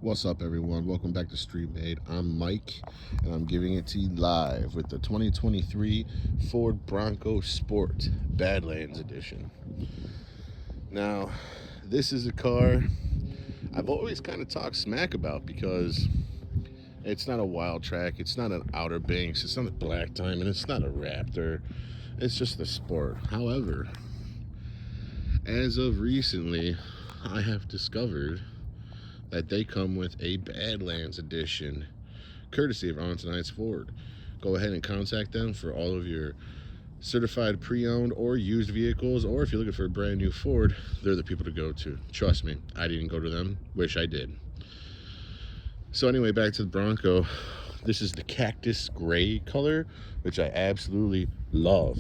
What's up, everyone? Welcome back to Street Made. I'm Mike, and I'm giving it to you live with the 2023 Ford Bronco Sport Badlands Edition. Now, this is a car I've always kind of talked smack about because it's not a wild track, it's not an Outer Banks, it's not a Black Diamond, it's not a Raptor, it's just a Sport. However, as of recently, I have discovered that they come with a Badlands Edition, courtesy of On Tonight's Ford. Go ahead and contact them for all of your certified pre-owned or used vehicles, or if you're looking for a brand new Ford, they're the people to go to. Trust me, I didn't go to them, wish I did. So anyway, back to the Bronco. This is the cactus gray color, which I absolutely love.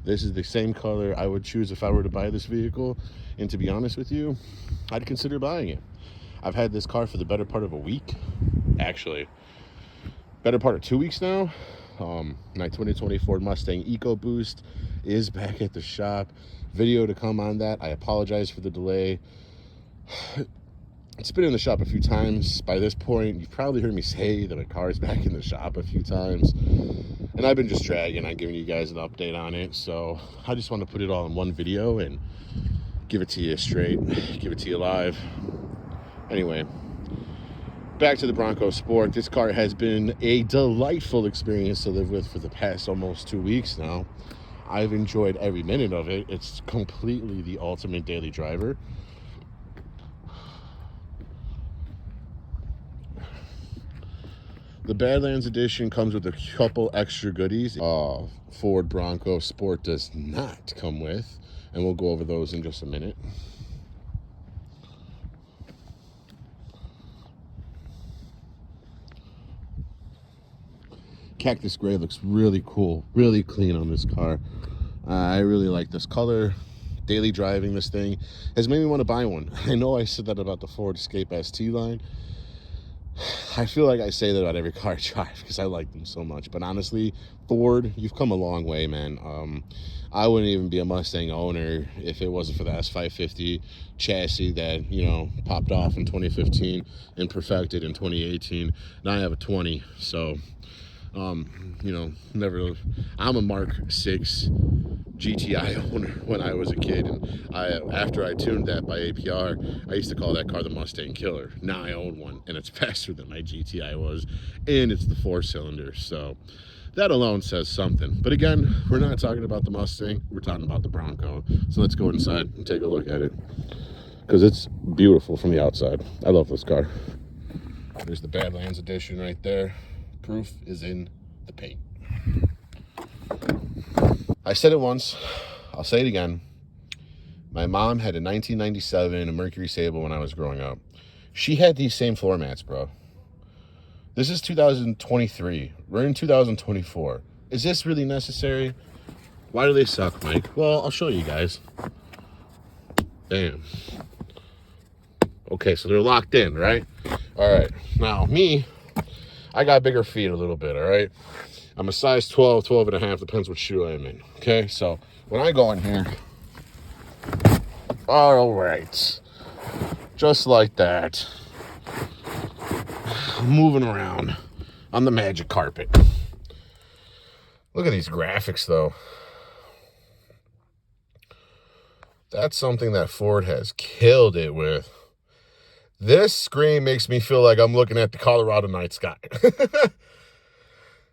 This is the same color I would choose if I were to buy this vehicle, and to be honest with you, I'd consider buying it. I've had this car for the better part of a week, actually. Better part of 2 weeks now. My 2020 Ford Mustang EcoBoost is back at the shop. Video to come on that. I apologize for the delay. It's been in the shop a few times. By this point, you've probably heard me say that my car is back in the shop a few times. And I've been just dragging on giving you guys an update on it. So I just want to put it all in one video and give it to you straight, give it to you live. Anyway, back to the Bronco Sport. This car has been a delightful experience to live with for the past almost 2 weeks now. I've enjoyed every minute of it. It's completely the ultimate daily driver. The Badlands Edition comes with a couple extra goodies. Ford Bronco Sport does not come with, and we'll go over those in just a minute. Cactus gray looks really cool, really clean on this car. I really like this color. Daily driving this thing has made me want to buy one. I know I said that about the Ford Escape ST line. I feel like I say that about every car I drive because I like them so much. But honestly, Ford, you've come a long way, man. I wouldn't even be a Mustang owner if it wasn't for the S550 chassis that, popped off in 2015 and perfected in 2018. Now I have a 20, so... I'm a Mark 6 GTI owner when I was a kid, and after I tuned that by APR, I used to call that car the Mustang Killer. Now I own one, and it's faster than my GTI was, and it's the 4-cylinder, so that alone says something. But again, we're not talking about the Mustang, we're talking about the Bronco. So let's go inside and take a look at it, because it's beautiful from the outside. I love this car. There's the Badlands Edition right there. Proof is in the paint. I said it once, I'll say it again. My mom had a 1997 a Mercury Sable when I was growing up. She had these same floor mats, bro. This is 2023. We're in 2024. Is this really necessary? Why do they suck, Mike? Well, I'll show you guys. Damn. Okay, so they're locked in, right? All right. Now, I got bigger feet a little bit, all right? I'm a size 12, 12 and a half, depends what shoe I'm in, okay? So when I go in here, all right, just like that, moving around on the magic carpet. Look at these graphics, though. That's something that Ford has killed it with. This screen makes me feel like I'm looking at the Colorado night sky.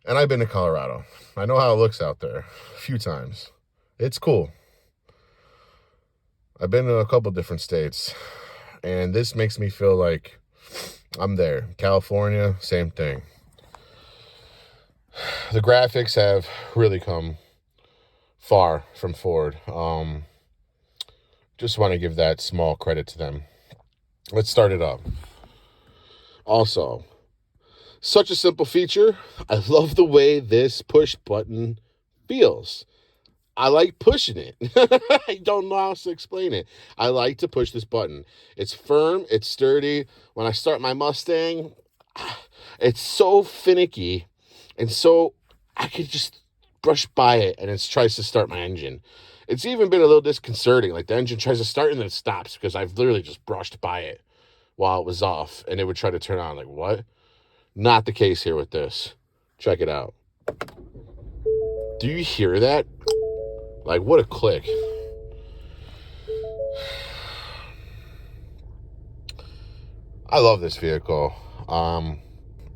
And I've been to Colorado. I know how it looks out there a few times. It's cool. I've been to a couple different states, and this makes me feel like I'm there. California, same thing. The graphics have really come far from Ford. Just want to give that small credit to them. Let's start it up. Also, such a simple feature. I love the way this push button feels. I like pushing it. I don't know how else to explain it. I like to push this button. It's firm, it's sturdy. When I start my Mustang, it's so finicky, and so I could just brush by it, and it tries to start my engine. It's even been a little disconcerting. Like, the engine tries to start and then it stops because I've literally just brushed by it. while it was off, and it would try to turn on. Like, what? Not the case here with this. Check it out. Do you hear that? Like, what a click. I love this vehicle.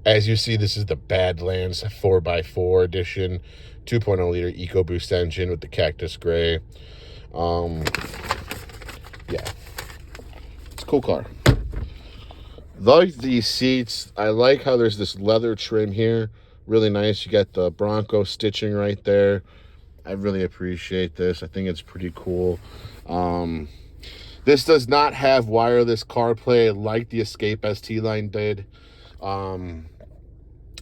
As you see, this is the Badlands 4x4 edition, 2.0 liter EcoBoost engine with the cactus gray. Yeah, it's a cool car. Like these seats, I like how there's this leather trim here. Really nice. You got the Bronco stitching right there. I really appreciate this. I think it's pretty cool. This does not have wireless CarPlay like the Escape ST line did.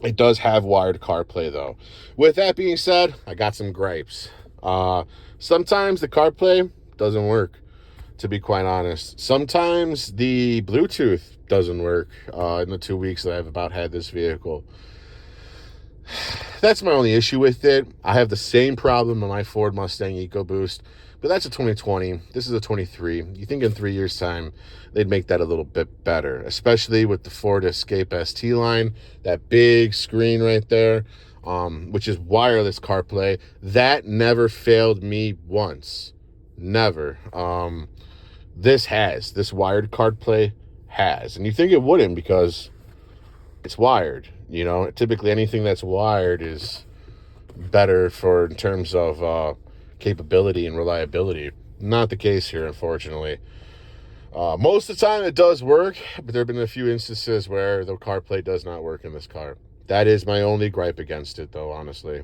It does have wired CarPlay though. With that being said, I got some gripes. Sometimes the CarPlay doesn't work, to be quite honest. Sometimes the Bluetooth doesn't work in the 2 weeks that I've about had this vehicle. That's my only issue with it. I have the same problem in my Ford Mustang EcoBoost, but that's a 2020. This is a 23. You think in 3 years' time, they'd make that a little bit better, especially with the Ford Escape ST line, that big screen right there, which is wireless CarPlay. That never failed me once. Never. This wired CarPlay has. And you think it wouldn't because it's wired. You know, typically anything that's wired is better for in terms of capability and reliability. Not the case here, unfortunately. Most of the time it does work, but there have been a few instances where the CarPlay does not work in this car. That is my only gripe against it, though, honestly.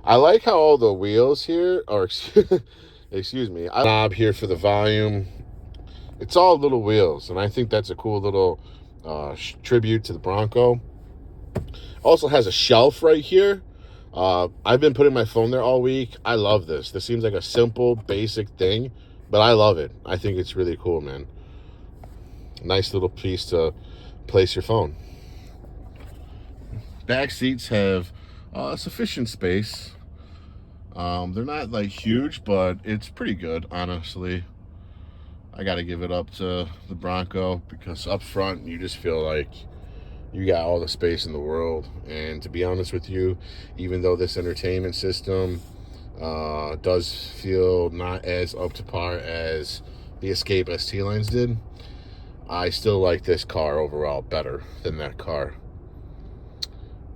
I like how all the wheels here, or excuse me, knob here for the volume. It's all little wheels, and I think that's a cool little tribute to the Bronco. Also has a shelf right here. I've been putting my phone there all week. I love this. This seems like a simple, basic thing, but I love it. I think it's really cool, man. Nice little piece to place your phone. Back seats have sufficient space. They're not like huge, but it's pretty good, honestly. I got to give it up to the Bronco because up front you just feel like you got all the space in the world. And to be honest with you, even though this entertainment system does feel not as up to par as the Escape ST lines did, I still like this car overall better than that car.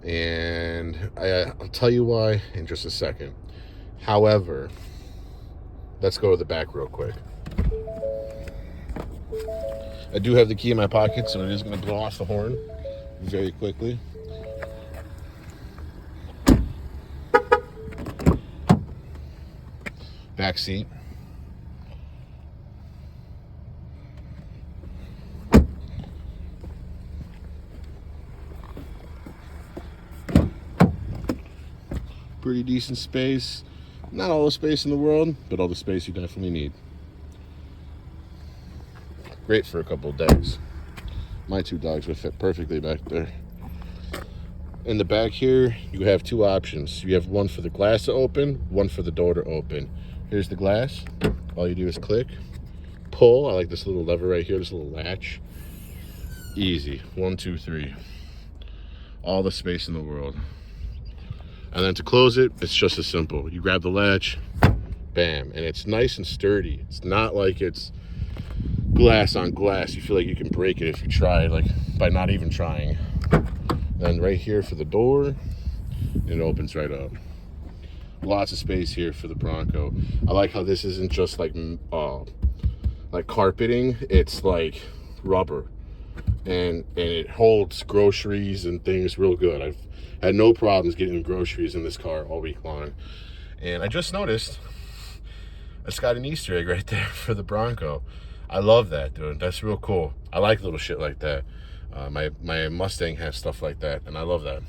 And I'll tell you why in just a second. However, let's go to the back real quick. I do have the key in my pocket, so it is going to blow off the horn very quickly. Back seat. Pretty decent space. Not all the space in the world, but all the space you definitely need. Great for a couple of days. My two dogs would fit perfectly back there. In the back here, you have two options. You have one for the glass to open, one for the door to open. Here's the glass. All you do is click, pull. I like this little lever right here, this little latch. Easy. 1, 2, 3. All the space in the world. And then to close it, it's just as simple. You grab the latch, bam, and it's nice and sturdy. It's not like it's glass on glass. You feel like you can break it if you try, like by not even trying. Then right here for the door, it opens right up. Lots of space here for the Bronco. I like how this isn't just like carpeting. It's like rubber, and it holds groceries and things real good. I've had no problems getting groceries in this car all week long. And I just noticed it's got an Easter egg right there for the Bronco. I love that, dude. That's real cool. I like little shit like that. My Mustang has stuff like that, and I love that.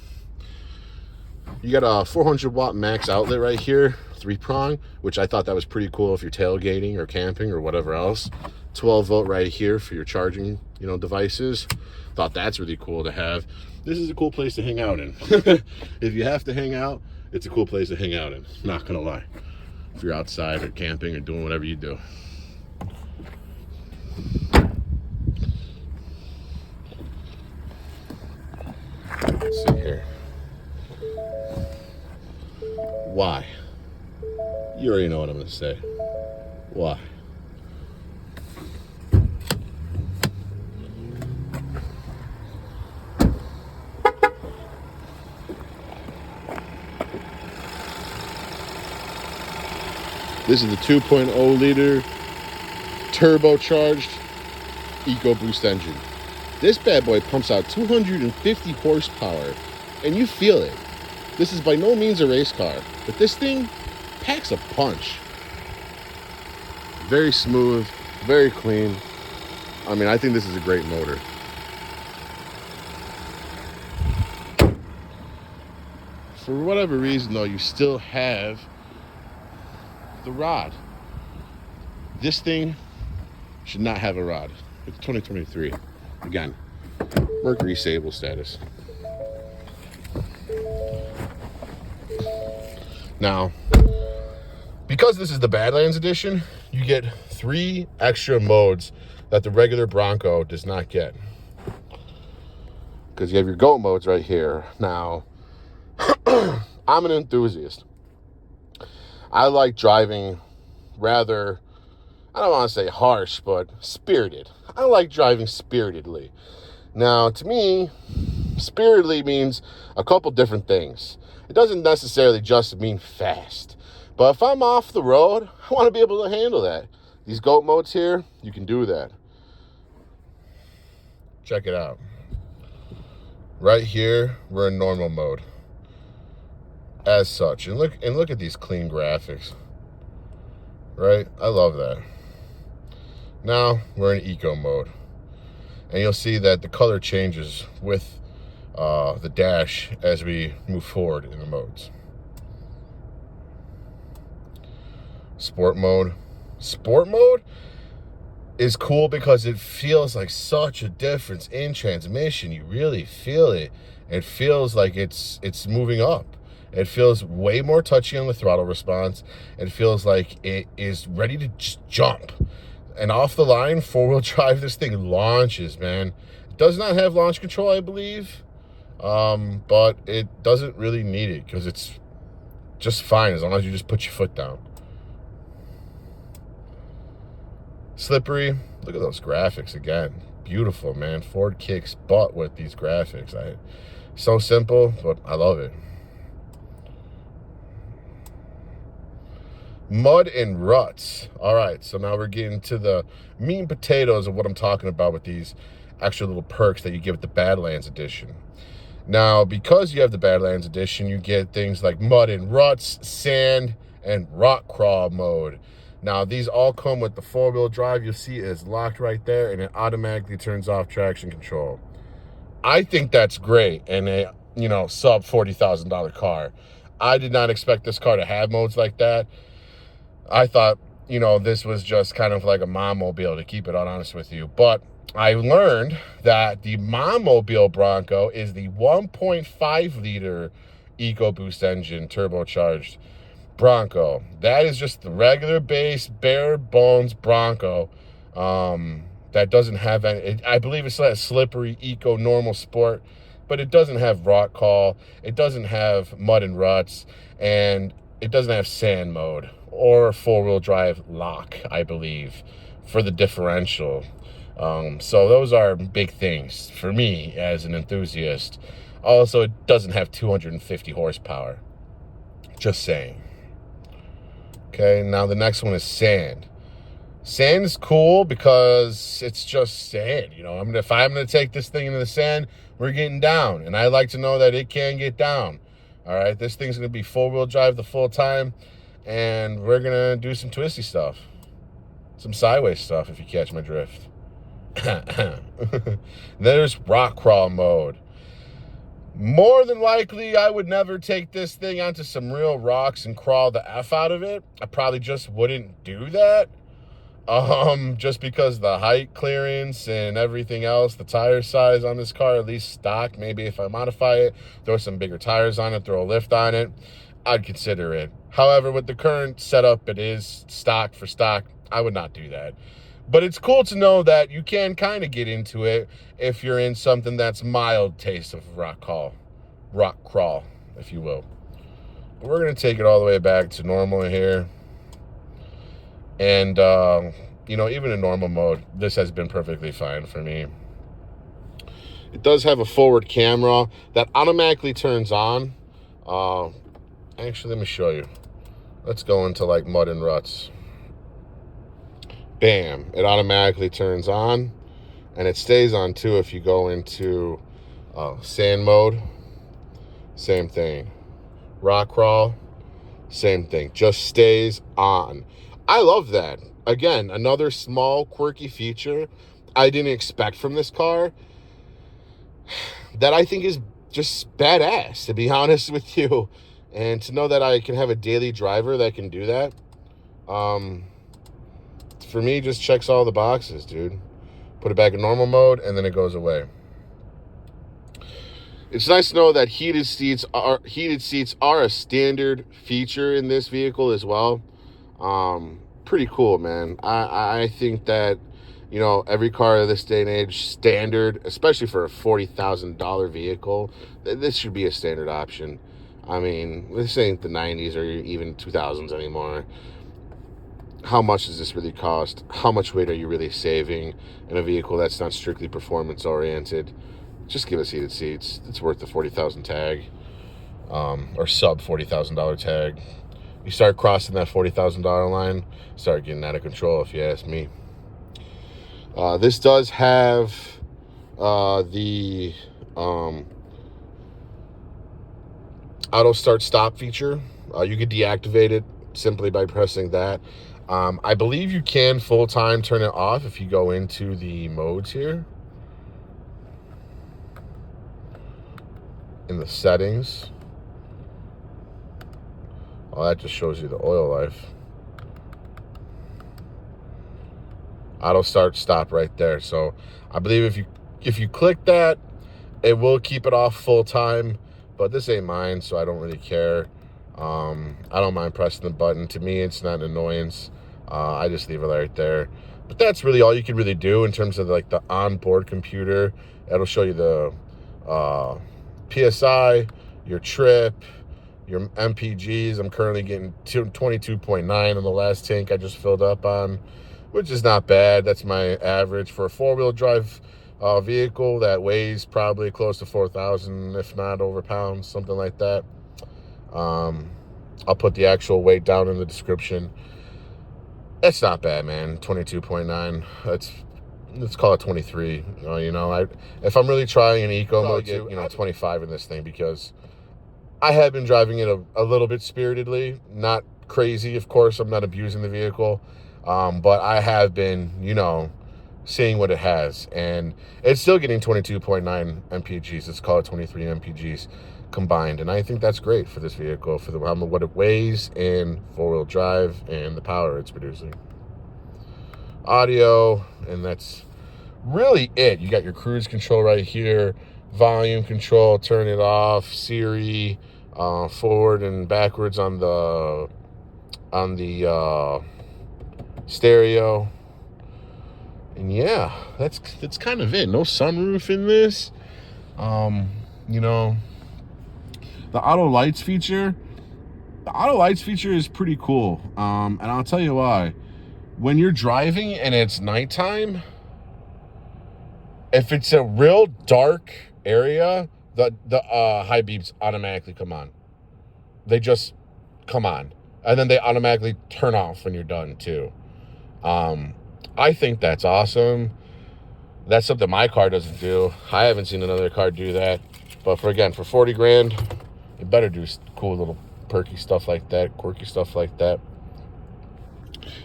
You got a 400 watt max outlet right here, 3-prong, which I thought that was pretty cool if you're tailgating or camping or whatever else. 12 volt right here for your charging, devices. Thought that's really cool to have. This is a cool place to hang out in. If you have to hang out, it's a cool place to hang out in. Not gonna lie. If you're outside or camping or doing whatever you do. Let's see here. Why? You already know what I'm going to say. Why? This is the 2.0 liter turbocharged EcoBoost engine. This bad boy pumps out 250 horsepower, and you feel it. This is by no means a race car, but this thing packs a punch. Very smooth, very clean. I mean, I think this is a great motor. For whatever reason, though, you still have the rod. This thing should not have a rod. It's 2023. Again, Mercury Sable status. Now, because this is the Badlands edition, you get 3 extra modes that the regular Bronco does not get. Because you have your GOAT modes right here. Now, I'm an enthusiast. I like driving rather, I don't want to say harsh, but spirited. I like driving spiritedly. Now, to me, spiritedly means a couple different things. It doesn't necessarily just mean fast. But if I'm off the road, I want to be able to handle that. These GOAT modes here, you can do that. Check it out. Right here, we're in normal mode. As such. And look at these clean graphics. Right? I love that. Now, we're in eco mode. And you'll see that the color changes with the dash as we move forward in the modes. Sport mode. Sport mode is cool because it feels like such a difference in transmission. You really feel it. It feels like it's moving up. It feels way more touchy on the throttle response. It feels like it is ready to just jump. And off the line, 4-wheel drive, this thing launches, man. It does not have launch control, I believe. But it doesn't really need it because it's just fine as long as you just put your foot down. Slippery. Look at those graphics again. Beautiful, man. Ford kicks butt with these graphics. So simple, but I love it. Mud and ruts. All right, so now we're getting to the meat and potatoes of what I'm talking about with these extra little perks that you get with the Badlands edition. Now, because you have the Badlands edition, you get things like mud and ruts, sand, and rock crawl mode. Now, these all come with the 4-wheel drive. You'll see it is locked right there, and it automatically turns off traction control. I think that's great in a, sub $40,000 car. I did not expect this car to have modes like that. I thought, this was just kind of like a mom-mobile, to keep it honest with you. But I learned that the mom-mobile Bronco is the 1.5 liter EcoBoost engine turbocharged Bronco. That is just the regular base, bare bones Bronco. That doesn't have any, I believe it's that slippery eco normal sport, but it doesn't have rock call. It doesn't have mud and ruts, and it doesn't have sand mode or 4-wheel drive lock, I believe, for the differential. So those are big things for me as an enthusiast. Also, it doesn't have 250 horsepower. Just saying. Okay, now the next one is sand. Sand is cool because it's just sand. If I'm going to take this thing into the sand, we're getting down. And I like to know that it can get down. All right, this thing's going to be 4-wheel drive the full time. And we're going to do some twisty stuff. Some sideways stuff, if you catch my drift. There's rock crawl mode. More than likely, I would never take this thing onto some real rocks and crawl the F out of it. I probably just wouldn't do that. Just because the height clearance and everything else, the tire size on this car, at least stock. Maybe if I modify it, throw some bigger tires on it, throw a lift on it, I'd consider it. However, with the current setup, it is stock for stock. I would not do that. But it's cool to know that you can kind of get into it if you're in something that's mild taste of rock crawl. rock crawl, if you will. But we're going to take it all the way back to normal here. And, you know, even in normal mode, this has been perfectly fine for me. It does have a forward camera that automatically turns on. Actually, let me show you. Let's go into like mud and ruts. Bam, it automatically turns on, and it stays on too if you go into sand mode. Same thing. Rock crawl, same thing. Just stays on. I love that. Again, another small quirky feature I didn't expect from this car that I think is just badass, to be honest with you. And to know that I can have a daily driver that can do that, for me, just checks all the boxes, dude. Put it back in normal mode, and then it goes away. It's nice to know that heated seats are a standard feature in this vehicle as well. Pretty cool, man. I think that, you know, every car of this day and age, standard, especially for a $40,000 vehicle, this should be a standard option. I mean, this ain't the 90s or even 2000s anymore. How much does this really cost? How much weight are you really saving in a vehicle that's not strictly performance oriented? Just give us heated seats. It's worth the $40,000 tag, or sub $40,000 tag. You start crossing that $40,000 line, start getting out of control, if you ask me. This does have the auto start stop feature. You could deactivate it simply by pressing that. I believe you can full-time turn it off if you go into the modes here. In the settings. Oh, that just shows you the oil life. Auto start stop right there. So I believe if you click that, it will keep it off full-time. But this ain't mine, so I don't really care. I don't mind pressing the button. To me, it's not an annoyance. I just leave it right there. But that's really all you can really do in terms of like the onboard computer. It'll show you the PSI, your trip, your MPGs. I'm currently getting 22.9 on the last tank I just filled up on, which is not bad. That's my average for a four-wheel drive vehicle that weighs probably close to 4,000, if not over pounds, something like that. I'll put the actual weight down in the description. It's not bad, man. 22.9. Let's call it 23. You know, if I'm really trying an eco mode, get 25 in this thing, because I have been driving it a little bit spiritedly, not crazy. Of course, I'm not abusing the vehicle, but I have been, you know, seeing what it has, and it's still getting 22.9 mpgs. Let's call it 23 mpgs combined, and I think that's great for this vehicle, for what it weighs and four-wheel drive and the power it's producing. Audio, and that's really it. You got your cruise control right here, volume control, turn it off, Siri, forward and backwards on the stereo. And yeah, that's kind of it. No sunroof in this. You know, the auto lights feature is pretty cool. And I'll tell you why. When you're driving and it's nighttime, if it's a real dark area, the high beeps automatically come on. They just come on, and then they automatically turn off when you're done too. I think that's awesome. That's something my car doesn't do. I haven't seen another car do that. But for 40 grand, you better do cool little perky stuff like that, quirky stuff like that.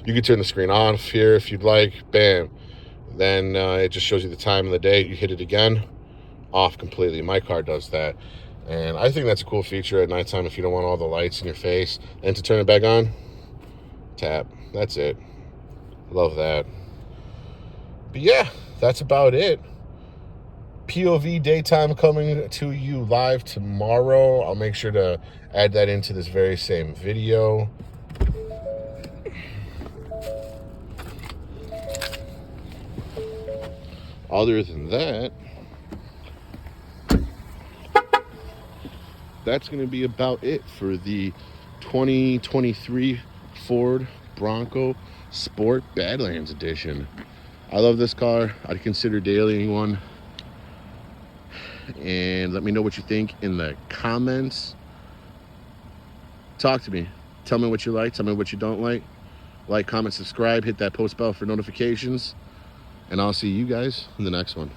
You can turn the screen off here if you'd like. Bam. Then it just shows you the time of the day. You hit it again, off completely. My car does that. And I think that's a cool feature at nighttime if you don't want all the lights in your face. And to turn it back on, tap. That's it. Love that. But yeah, that's about it. POV daytime coming to you live tomorrow. I'll make sure to add that into this very same video. Other than that, that's going to be about it for the 2023 Ford Bronco Sport Badlands edition. I love this car. I'd consider dailying one. And let me know what you think in the comments. Talk to me. Tell me what you like. Tell me what you don't like. Like, comment, subscribe. Hit that post bell for notifications. And I'll see you guys in the next one.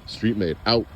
Street Made out.